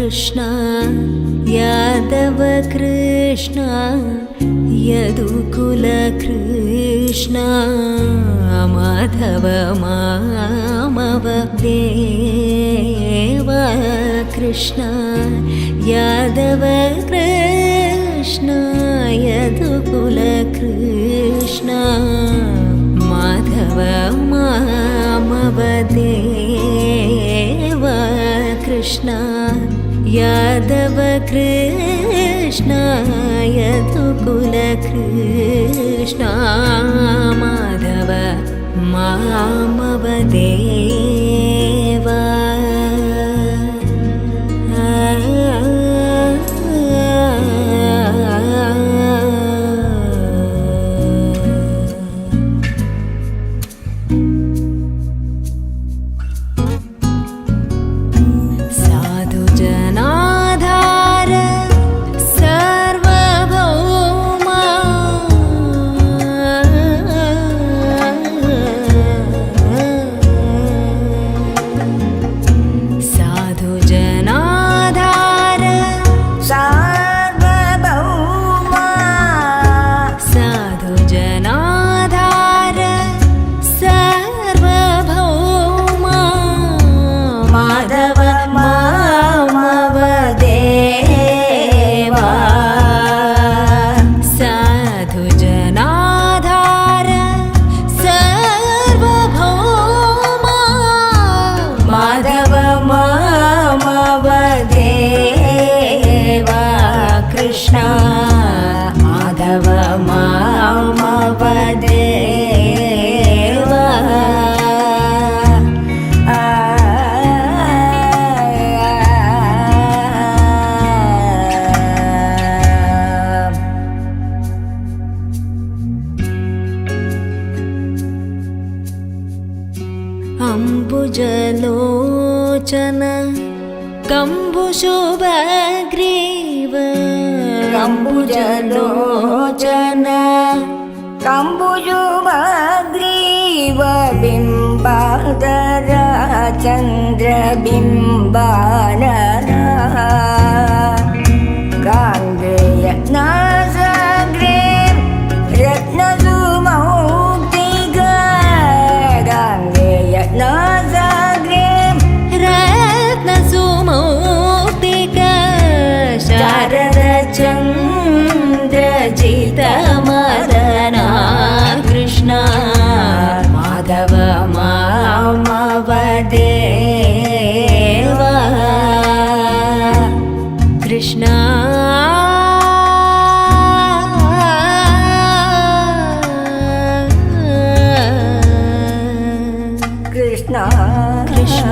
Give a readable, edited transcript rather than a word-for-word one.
Krishna Yadav Krishna यदुकुल Krishna Madhav मामव Dev Krishna Yadav Krishna यदुकुल Krishna Madhav मामव Dev Krishna Yadav Krishna यदुकुल Krishna Madhav मामव Dev Madhav मामव Dev अम्बुजलोचन कम्बुशुभग्रीव अम्बुजलोचन कम्बुशुभग्रीव बिम्बाधर चन्द्रबिम्बानना गाङ्गेय नासाग्रे रत्नसुमौक्तिका गाङ्गेय नासाग्रे रत्नसुमौक्तिका Sharad चन्द्रजितमदना Krishna Madhav मामव Dev Krishna Krishna Krishna